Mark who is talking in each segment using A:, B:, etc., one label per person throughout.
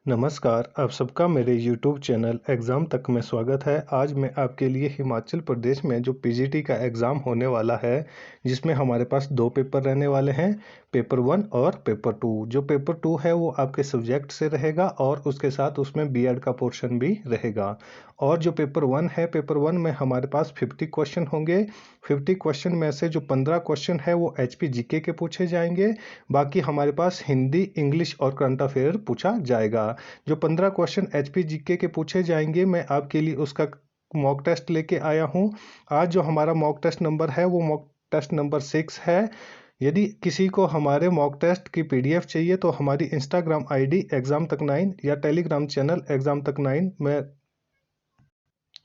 A: नमस्कार, आप सबका मेरे YouTube चैनल एग्ज़ाम तक में स्वागत है। आज मैं आपके लिए हिमाचल प्रदेश में जो पीजीटी का एग्ज़ाम होने वाला है, जिसमें हमारे पास 2 पेपर रहने वाले हैं, पेपर 1 और पेपर 2। जो पेपर 2 है वो आपके सब्जेक्ट से रहेगा और उसके साथ उसमें बीएड का पोर्शन भी रहेगा। और जो पेपर 1 है, पेपर 1 में हमारे पास 50 क्वेश्चन होंगे। 50 क्वेश्चन में से जो 15 क्वेश्चन है वो एचपी जीके के पूछे जाएंगे। बाकी हमारे पास हिंदी, इंग्लिश और करंट अफेयर पूछा जाएगा। जो 15 क्वेश्चन एचपी जीके के पूछे जाएंगे, मैं आपके लिए उसका मॉक टेस्ट लेके आया हूँ। आज जो हमारा मॉक टेस्ट नंबर है वो मॉक टेस्ट नंबर 6 है। यदि किसी को हमारे मॉक टेस्ट की पीडीएफ चाहिए तो हमारी इंस्टाग्राम आईडी एग्जाम तक 9 या टेलीग्राम चैनल एग्जाम तक 9 में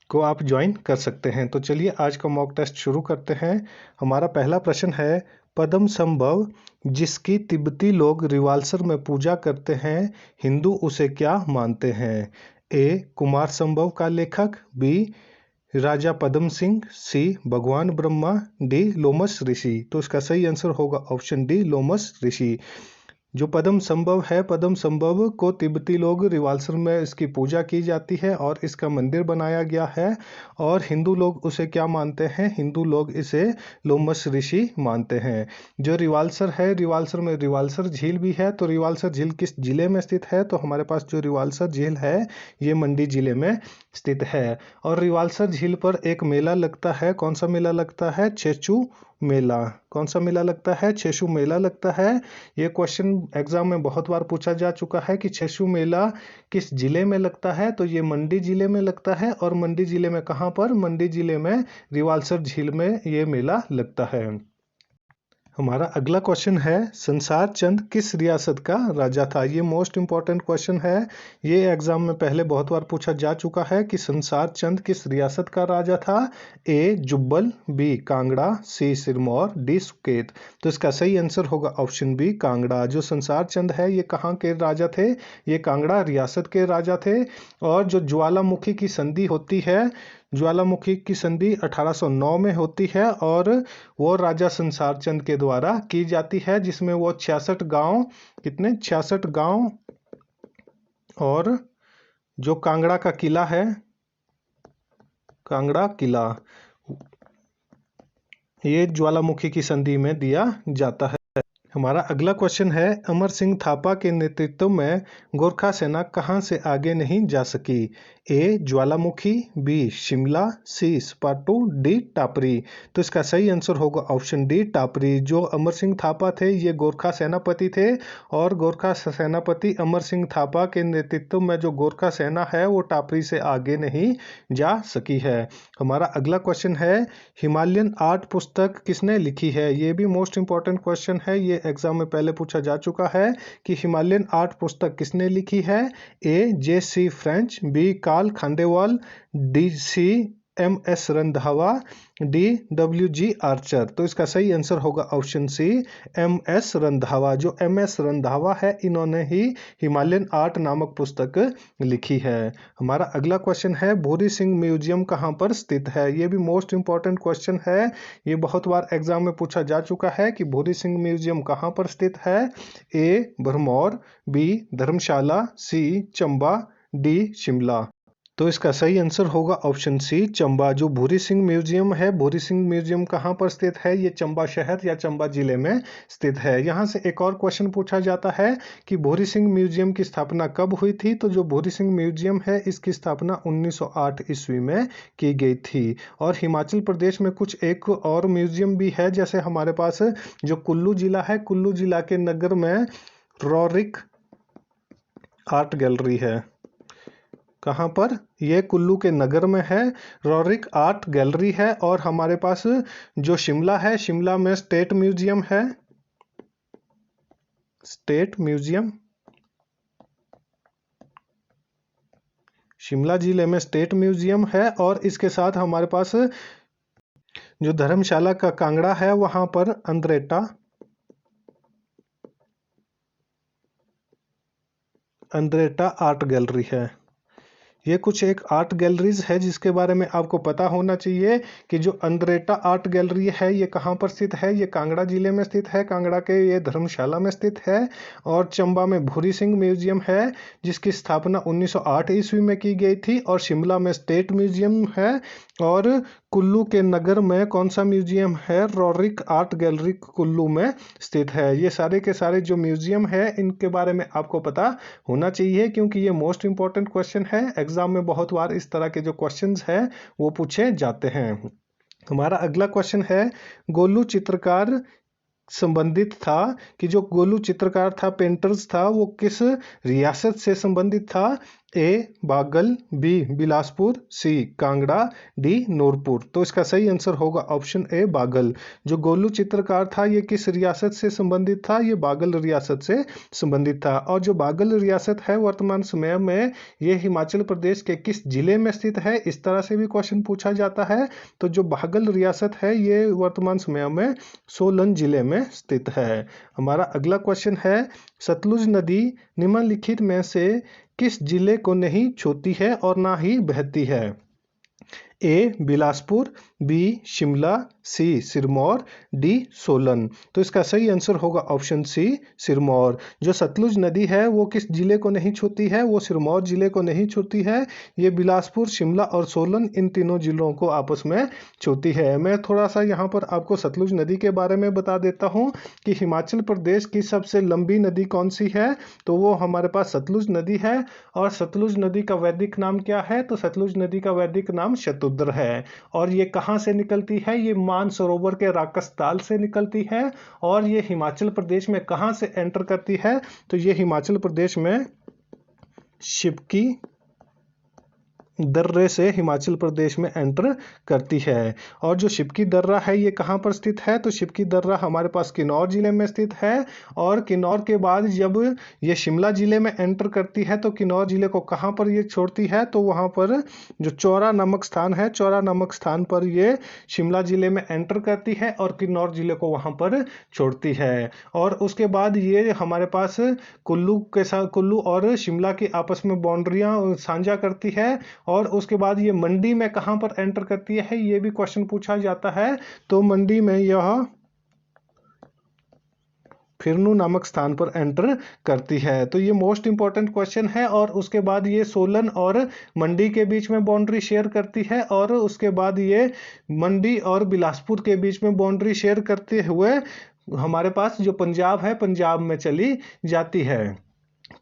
A: को आप ज्वाइन कर सकते हैं। तो चलिए आज का मॉक टेस्ट शुरू करते हैं। हमारा पहला प्रश्न है, पद्म संभव जिसकी तिब्बती लोग रिवाल्सर में पूजा करते हैं, हिंदू उसे क्या मानते हैं? ए कुमार संभव का लेखक, बी राजा पद्म सिंह, सी भगवान ब्रह्मा, डी लोमस ऋषि। तो इसका सही आंसर होगा ऑप्शन डी लोमस ऋषि। जो पद्म संभव है, पद्म संभव को तिब्बती लोग रिवाल्सर में इसकी पूजा की जाती है और इसका मंदिर बनाया गया है। और हिंदू लोग उसे क्या मानते हैं? हिंदू लोग इसे लोमस ऋषि मानते हैं। जो रिवाल्सर है, रिवाल्सर में रिवाल्सर झील भी है। तो रिवाल्सर झील किस जिले में स्थित है? तो हमारे पास जो रिवाल्सर झील है ये मंडी जिले में स्थित है। और रिवाल्सर झील पर एक मेला लगता है। कौन सा मेला लगता है? छेचू मेला। कौन सा मेला लगता है? छेशु मेला लगता है। ये क्वेश्चन एग्जाम में बहुत बार पूछा जा चुका है कि छेशु मेला किस जिले में लगता है? तो ये मंडी जिले में लगता है। और मंडी जिले में कहाँ पर? मंडी जिले में रिवाल्सर झील में ये मेला लगता है। हमारा अगला क्वेश्चन है, संसार चंद किस रियासत का राजा था? ये मोस्ट इंपॉर्टेंट क्वेश्चन है। ये एग्जाम में पहले बहुत बार पूछा जा चुका है कि संसार चंद किस रियासत का राजा था। ए जुब्बल, बी कांगड़ा, सी सिरमौर, डी सुकेत। तो इसका सही आंसर होगा ऑप्शन बी कांगड़ा। जो संसार चंद है ये कहाँ के राजा थे? ये कांगड़ा रियासत के राजा थे। और जो ज्वालामुखी की संधि होती है, ज्वालामुखी की संधि 1809 में होती है और वो राजा संसार चंद के द्वारा की जाती है, जिसमें वो 66 गांव, कितने 66 गांव, और जो कांगड़ा का किला है, कांगड़ा किला, ये ज्वालामुखी की संधि में दिया जाता है। हमारा अगला क्वेश्चन है, अमर सिंह थापा के नेतृत्व में गोरखा सेना कहां से आगे नहीं जा सकी? ए ज्वालामुखी, बी शिमला, सी स्पाटू, डी टापरी। तो इसका सही आंसर होगा ऑप्शन डी टापरी। जो अमर सिंह थापा थे ये गोरखा सेनापति थे और गोरखा सेनापति अमर सिंह थापा के नेतृत्व में जो गोरखा सेना है वो टापरी से आगे नहीं जा सकी है। हमारा अगला क्वेश्चन है, हिमालयन आर्ट पुस्तक किसने लिखी है? ये भी मोस्ट इंपॉर्टेंट क्वेश्चन है। ये एग्जाम में पहले पूछा जा चुका है कि हिमालयन आर्ट पुस्तक किसने लिखी है। A J C French, B Karl Khandalavala, D C M S Randhawa, D W G Archer. तो इसका सही आंसर होगा option C M S Randhawa. जो एम एस रंधावा है इन्होंने ही हिमालयन आर्ट नामक पुस्तक लिखी है। हमारा अगला क्वेश्चन है, भूरी सिंह म्यूजियम कहाँ पर स्थित है? ये भी मोस्ट इंपॉर्टेंट क्वेश्चन है। ये बहुत बार एग्जाम में पूछा जा चुका है कि भूरी सिंह म्यूजियम कहाँ पर स्थित है। ए भरमौर, बी धर्मशाला, सी चंबा, डी शिमला। तो इसका सही आंसर होगा ऑप्शन सी चंबा। जो भूरी सिंह म्यूजियम है, भूरी सिंह म्यूजियम कहाँ पर स्थित है? ये चंबा शहर या चंबा जिले में स्थित है। यहाँ से एक और क्वेश्चन पूछा जाता है कि भूरी सिंह म्यूजियम की स्थापना कब हुई थी? तो जो भूरी सिंह म्यूजियम है इसकी स्थापना 1908 ईस्वी में की गई थी। और हिमाचल प्रदेश में कुछ एक और म्यूजियम भी है, जैसे हमारे पास जो कुल्लू जिला है, कुल्लू जिला के नगर में रोरिक आर्ट गैलरी है। कहाँ पर? ये कुल्लू के नगर में है, रोरिक आर्ट गैलरी है। और हमारे पास जो शिमला है, शिमला में स्टेट म्यूजियम है, स्टेट म्यूजियम, शिमला जिले में स्टेट म्यूजियम है। और इसके साथ हमारे पास जो धर्मशाला का कांगड़ा है वहां पर अंद्रेटा, अंद्रेटा आर्ट गैलरी है। ये कुछ एक आर्ट गैलरीज है जिसके बारे में आपको पता होना चाहिए कि जो अंद्रेटा आर्ट गैलरी है ये कहाँ पर स्थित है। ये कांगड़ा जिले में स्थित है, कांगड़ा के ये धर्मशाला में स्थित है। और चंबा में भूरी सिंह म्यूजियम है जिसकी स्थापना 1908 ईस्वी में की गई थी। और शिमला में स्टेट म्यूजियम है। और कुल्लू के नगर में कौन सा म्यूजियम है, रोरिक आर्ट गैलरी कुल्लू में स्थित है। ये सारे के सारे जो म्यूजियम है इनके बारे में आपको पता होना चाहिए क्योंकि ये मोस्ट इंपॉर्टेंट क्वेश्चन है। एग्जाम में बहुत बार इस तरह के जो क्वेश्चंस है वो पूछे जाते हैं। हमारा अगला क्वेश्चन है, गोलू चित्रकार संबंधित था कि जो गोलू चित्रकार था, पेंटर्स था, वो किस रियासत से संबंधित था। ए बागल, बी बिलासपुर, सी कांगड़ा, डी नूरपुर। तो इसका सही आंसर होगा ऑप्शन ए बागल। जो गोलू चित्रकार था ये किस रियासत से संबंधित था, ये बागल रियासत से संबंधित था। और जो बागल रियासत है वर्तमान समय में ये हिमाचल प्रदेश के किस जिले में स्थित है, इस तरह से भी क्वेश्चन पूछा जाता है। तो जो बागल रियासत है ये वर्तमान समय में सोलन जिले में स्थित है। हमारा अगला क्वेश्चन है, सतलुज नदी निम्नलिखित में से किस जिले को नहीं छूती है और ना ही बहती है। ए बिलासपुर, बी शिमला, सी सिरमौर, डी सोलन। तो इसका सही आंसर होगा ऑप्शन सी सिरमौर। जो सतलुज नदी है वो किस जिले को नहीं छूती है, वो सिरमौर जिले को नहीं छूती है। ये बिलासपुर, शिमला और सोलन इन तीनों जिलों को आपस में छूती है। मैं थोड़ा सा यहाँ पर आपको सतलुज नदी के बारे में बता देता हूँ कि हिमाचल प्रदेश की सबसे लंबी नदी कौन सी है। तो वो हमारे पास सतलुज नदी है। और सतलुज नदी का वैदिक नाम क्या है, तो सतलुज नदी का वैदिक नाम शतुद्र है। और ये कहाँ से निकलती है, ये मानसरोवर के राकसताल से निकलती है। और ये हिमाचल प्रदेश में कहाँ से एंटर करती है, तो ये हिमाचल प्रदेश में शिवकी दर्रे से हिमाचल प्रदेश में एंटर करती है। और जो शिवकी दर्रा है ये कहाँ पर स्थित है, तो शिवकी दर्रा हमारे पास किन्नौर जिले में स्थित है। और किन्नौर के बाद जब ये शिमला जिले में एंटर करती है तो किन्नौर जिले को कहाँ पर ये छोड़ती है, तो वहाँ पर जो चौरा नामक स्थान है, चौरा नामक स्थान पर ये शिमला जिले में एंटर करती है और किन्नौर जिले को वहाँ पर छोड़ती है। और उसके बाद ये हमारे पास कुल्लू के साथ, कुल्लू और शिमला की आपस में बाउंड्रियाँ साझा करती है। और उसके बाद ये मंडी में कहां पर एंटर करती है, ये भी क्वेश्चन पूछा जाता है। तो मंडी में यह फिरनू नामक स्थान पर एंटर करती है। तो ये मोस्ट इंपॉर्टेंट क्वेश्चन है। और उसके बाद ये सोलन और मंडी के बीच में बाउंड्री शेयर करती है। और उसके बाद ये मंडी और बिलासपुर के बीच में बाउंड्री शेयर करते हुए हमारे पास जो पंजाब है, पंजाब में चली जाती है।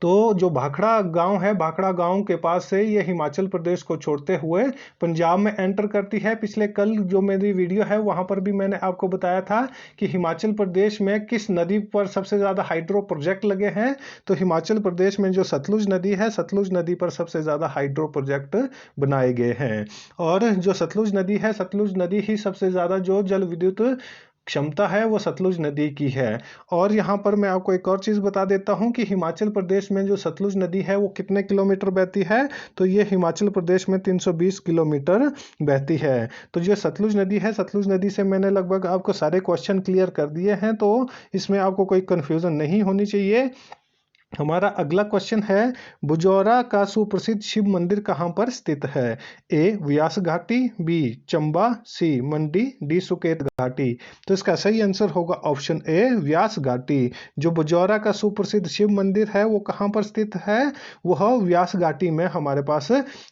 A: तो जो भाखड़ा गांव है, भाखड़ा गांव के पास से ये हिमाचल प्रदेश को छोड़ते हुए पंजाब में एंटर करती है। पिछले कल जो मेरी वीडियो है वहां पर भी मैंने आपको बताया था कि हिमाचल प्रदेश में किस नदी पर सबसे ज़्यादा हाइड्रो प्रोजेक्ट लगे हैं। तो हिमाचल प्रदेश में जो सतलुज नदी है, सतलुज नदी पर सबसे ज़्यादा हाइड्रो प्रोजेक्ट बनाए गए हैं। और जो सतलुज नदी है, सतलुज नदी ही सबसे ज़्यादा जो जल विद्युत क्षमता है वो सतलुज नदी की है। और यहाँ पर मैं आपको एक और चीज़ बता देता हूँ कि हिमाचल प्रदेश में जो सतलुज नदी है वो कितने किलोमीटर बहती है, तो ये हिमाचल प्रदेश में 320 किलोमीटर बहती है। तो जो सतलुज नदी है, सतलुज नदी से मैंने लगभग आपको सारे क्वेश्चन क्लियर कर दिए हैं, तो इसमें आपको कोई कन्फ्यूज़न नहीं होनी चाहिए। हमारा अगला क्वेश्चन है, बुजौरा का सुप्रसिद्ध शिव मंदिर कहाँ पर स्थित है। ए व्यास घाटी, बी चंबा, सी मंडी, डी सुकेत घाटी। तो इसका सही आंसर होगा ऑप्शन ए व्यास घाटी। जो बुजौरा का सुप्रसिद्ध शिव मंदिर है वो कहाँ पर स्थित है, वह व्यास घाटी में हमारे पास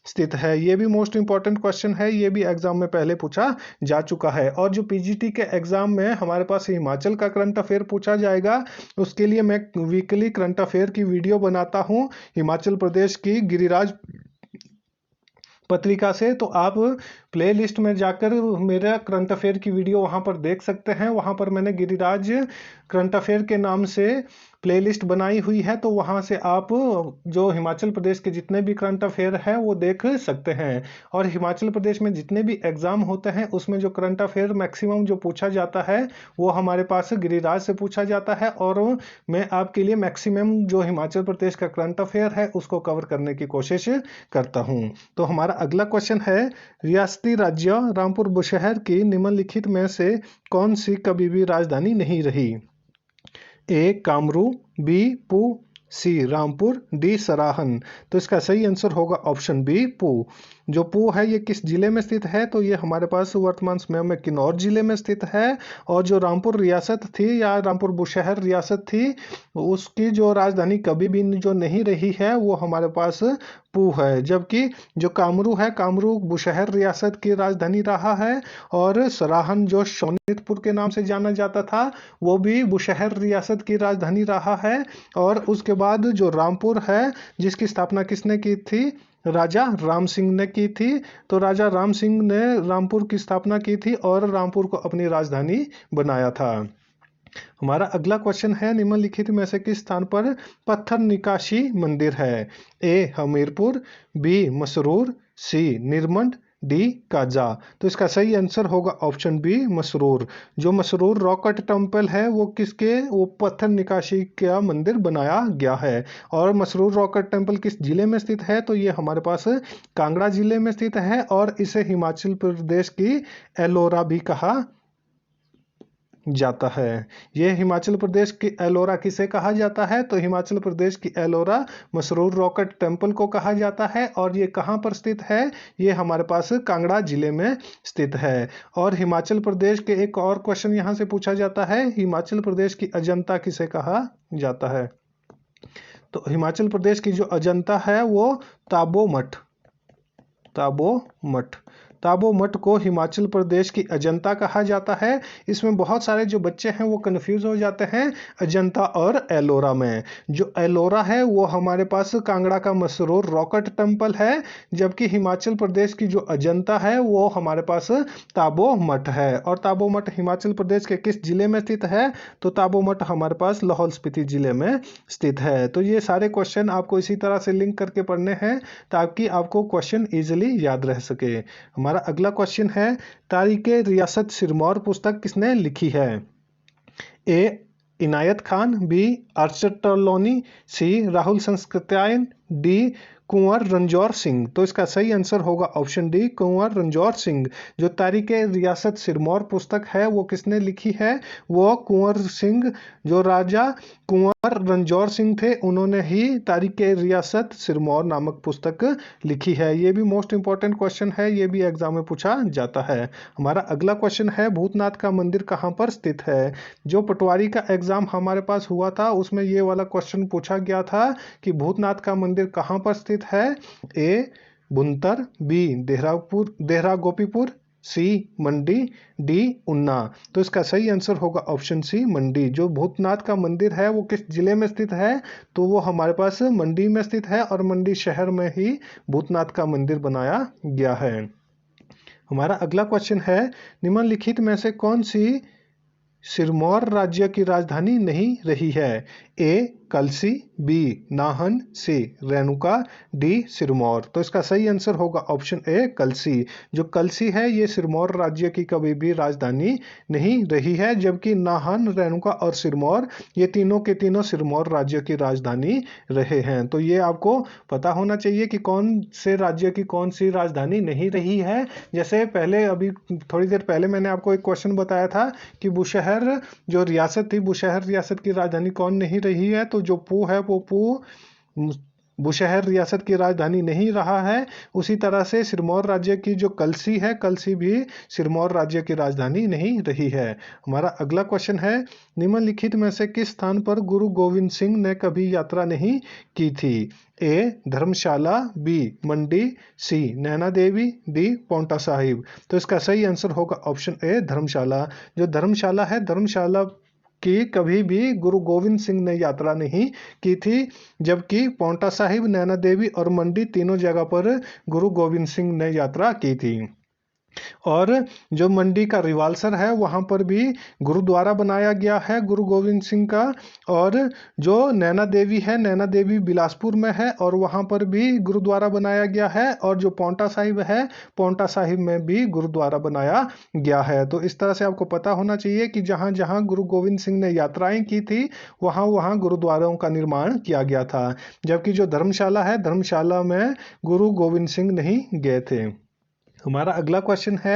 A: स्थित है। ये भी मोस्ट इंपॉर्टेंट क्वेश्चन है, ये भी एग्जाम में पहले पूछा जा चुका है। और जो पीजीटी के एग्जाम में हमारे पास हिमाचल का करंट अफेयर पूछा जाएगा, उसके लिए मैं वीकली करंट अफेयर की वीडियो बनाता हूं हिमाचल प्रदेश की गिरिराज पत्रिका से। तो आप प्लेलिस्ट में जाकर मेरा करंट अफेयर की वीडियो वहां पर देख सकते हैं। वहां पर मैंने गिरिराज करंट अफेयर के नाम से प्लेलिस्ट बनाई हुई है, तो वहां से आप जो हिमाचल प्रदेश के जितने भी करंट अफेयर है वो देख सकते हैं। और हिमाचल प्रदेश में जितने भी एग्जाम होते हैं उसमें जो करंट अफेयर मैक्सिमम जो पूछा जाता है वो हमारे पास गिरिराज से पूछा जाता है। और मैं आपके लिए मैक्सिमम जो हिमाचल प्रदेश का करंट अफेयर है उसको कवर करने की कोशिश करता हूं। तो हमारा अगला क्वेश्चन है, रियासती राज्य रामपुर बुशहर की निम्नलिखित में से कौन सी कभी भी राजधानी नहीं रही। ए कामरू, बी पू, सी रामपुर, डी सराहन। तो इसका सही आंसर होगा ऑप्शन बी पू। जो पू है ये किस जिले में स्थित है? तो ये हमारे पास वर्तमान समय में किन्नौर जिले में स्थित है। और जो रामपुर रियासत थी या रामपुर बुशहर रियासत थी, उसकी जो राजधानी कभी भी जो नहीं रही है वो हमारे पास पू है। जबकि जो कामरू है, कामरू बुशहर रियासत की राजधानी रहा है। और सराहन जो शोनितपुर के नाम से जाना जाता था, वो भी बुशहर रियासत की राजधानी रहा है। और उसके बाद जो रामपुर है, जिसकी स्थापना किसने की थी? राजा राम सिंह ने की थी। तो राजा राम सिंह ने रामपुर की स्थापना की थी और रामपुर को अपनी राजधानी बनाया था। हमारा अगला क्वेश्चन है, निम्नलिखित में से किस स्थान पर पत्थर निकाशी मंदिर है? ए हमीरपुर, बी मसरूर, सी निर्मंड, डी काजा। तो इसका सही आंसर होगा ऑप्शन बी मसरूर। जो मसरूर रॉकेट टेम्पल है वो किसके, वो पत्थर निकाशी का मंदिर बनाया गया है। और मसरूर रॉकेट टेम्पल किस जिले में स्थित है? तो ये हमारे पास कांगड़ा जिले में स्थित है और इसे हिमाचल प्रदेश की एलोरा भी कहा जाता है। यह हिमाचल प्रदेश की एलोरा किसे कहा जाता है? तो हिमाचल प्रदेश की एलोरा मसरूर रॉकेट टेम्पल को कहा जाता है। और ये कहाँ पर स्थित है? ये हमारे पास कांगड़ा जिले में स्थित है। और हिमाचल प्रदेश के एक और क्वेश्चन यहाँ से पूछा जाता है, हिमाचल प्रदेश की अजंता किसे कहा जाता है? तो हिमाचल प्रदेश की जो अजंता है वो ताबो मठ, ताबो मठ, ताबो मठ को हिमाचल प्रदेश की अजंता कहा जाता है। इसमें बहुत सारे जो बच्चे हैं वो कंफ्यूज हो जाते हैं अजंता और एलोरा में। जो एलोरा है वो हमारे पास कांगड़ा का मसरूर रॉकेट टेम्पल है, जबकि हिमाचल प्रदेश की जो अजंता है वो हमारे पास ताबो मठ है। और ताबो मठ हिमाचल प्रदेश के किस जिले में स्थित है? तो ताबो मठ हमारे पास लाहौल स्पीति जिले में स्थित है। तो ये सारे क्वेश्चन आपको इसी तरह से लिंक करके पढ़ने हैं ताकि आपको क्वेश्चन इजीली याद रह सके। हमारा अगला क्वेश्चन है, तारीखे रियासत सिरमौर पुस्तक किसने लिखी है? ए इनायत खान, बी आर्चर टर्लोनी, सी राहुल संस्कृत्यायन, डी कुंवर रंजौर सिंह। तो इसका सही आंसर होगा ऑप्शन डी कुंवर रंजौर सिंह। जो तारीखे रियासत सिरमौर पुस्तक है वो किसने लिखी है? वो कुंवर सिंह, जो राजा कुंवर रंजौर सिंह थे, उन्होंने ही तारीखे रियासत सिरमौर नामक पुस्तक लिखी है। ये भी मोस्ट इंपॉर्टेंट क्वेश्चन है, ये भी एग्जाम में पूछा जाता है। हमारा अगला क्वेश्चन है, भूतनाथ का मंदिर कहाँ पर स्थित है? जो पटवारी का एग्जाम हमारे पास हुआ था उसमें ये वाला क्वेश्चन पूछा गया था कि भूतनाथ का मंदिर कहाँ पर स्थित है? ए बुनतर, बी देहरा गोपीपुर, सी मंडी, डी उन्ना। तो इसका सही आंसर होगा ऑप्शन सी मंडी। जो भूतनाथ का मंदिर है वो किस जिले में स्थित है? तो वो हमारे पास मंडी में स्थित है और मंडी शहर में ही भूतनाथ का मंदिर बनाया गया है। हमारा अगला क्वेश्चन है, निम्नलिखित में से कौन सी सिरमौर राज्य की राजधानी नहीं रही है? ए कलसी, बी नाहन, सी रेणुका, डी सिरमौर। तो इसका सही आंसर होगा ऑप्शन ए कलसी। जो कलसी है ये सिरमौर राज्य की कभी भी राजधानी नहीं रही है, जबकि नाहन, रेणुका और सिरमौर ये तीनों के तीनों सिरमौर राज्य की राजधानी रहे हैं। तो ये आपको पता होना चाहिए कि कौन से राज्य की कौन सी राजधानी नहीं रही है। जैसे पहले अभी थोड़ी देर पहले मैंने आपको एक क्वेश्चन बताया था कि बुशहर जो रियासत थी, बुशहर रियासत की राजधानी कौन नहीं रही है? तो जो पू है वो पू बुशहर रियासत की राजधानी नहीं रहा है। उसी तरह से सिरमौर राज्य की जो कलसी है, कलसी भी सिरमौर राज्य की राजधानी नहीं रही है। हमारा अगला क्वेश्चन है, निम्नलिखित में से किस स्थान पर गुरु गोविंद सिंह ने कभी यात्रा नहीं की थी? ए धर्मशाला, बी मंडी, सी नैना देवी, डी पांवटा साहिब। तो इसका सही आंसर होगा ऑप्शन ए धर्मशाला। जो धर्मशाला है, धर्मशाला कि कभी भी गुरु गोविंद सिंह ने यात्रा नहीं की थी, जबकि पांवटा साहिब, नैना देवी और मंडी तीनों जगह पर गुरु गोविंद सिंह ने यात्रा की थी। और जो मंडी का रिवालसर है वहाँ पर भी गुरुद्वारा बनाया गया है गुरु गोविंद सिंह का। और जो नैना देवी है, नैना देवी बिलासपुर में है और वहाँ पर भी गुरुद्वारा बनाया गया है। और जो पांवटा साहिब है, पांवटा साहिब में भी गुरुद्वारा बनाया गया है। तो इस तरह से आपको पता होना चाहिए कि जहाँ जहाँ गुरु गोविंद सिंह ने यात्राएं की थी वहाँ वहाँ गुरुद्वारों का निर्माण किया गया था। जबकि जो धर्मशाला है, धर्मशाला में गुरु गोविंद सिंह नहीं गए थे। हमारा अगला क्वेश्चन है,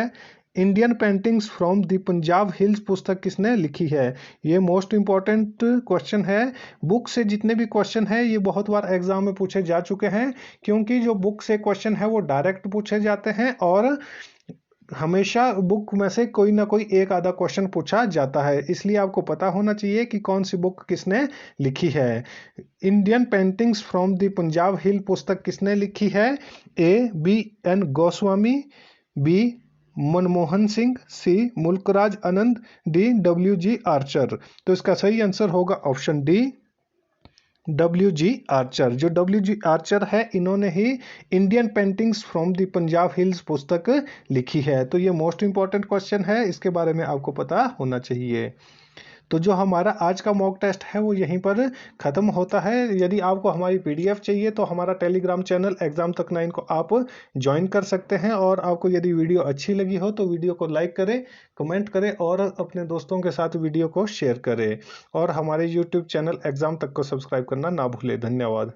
A: Indian paintings from the Punjab hills पुस्तक किसने लिखी है? ये मोस्ट इंपॉर्टेंट क्वेश्चन है। बुक से जितने भी क्वेश्चन है ये बहुत बार एग्जाम में पूछे जा चुके हैं, क्योंकि जो बुक से क्वेश्चन है वो डायरेक्ट पूछे जाते हैं और हमेशा बुक में से कोई ना कोई एक आधा क्वेश्चन पूछा जाता है। इसलिए आपको पता होना चाहिए कि कौन सी बुक किसने लिखी है। Indian paintings from the Punjab hill पुस्तक किसने लिखी है? A B N Goswamy, B Manmohan Singh, C Mulk Raj Anand, D W G Archer. तो इसका सही आंसर होगा option D, W G Archer. जो डब्ल्यू जी आर्चर है इन्होंने ही Indian paintings from the Punjab hills पुस्तक लिखी है। तो ये मोस्ट इंपॉर्टेंट क्वेश्चन है, इसके बारे में आपको पता होना चाहिए। तो जो हमारा आज का मॉक टेस्ट है वो यहीं पर ख़त्म होता है। यदि आपको हमारी पीडीएफ चाहिए तो हमारा टेलीग्राम चैनल एग्जाम तक 9 को आप ज्वाइन कर सकते हैं। और आपको यदि वीडियो अच्छी लगी हो तो वीडियो को लाइक करें, कमेंट करें और अपने दोस्तों के साथ वीडियो को शेयर करें। और हमारे यूट्यूब चैनल एग्जाम तक को सब्सक्राइब करना ना भूलें। धन्यवाद।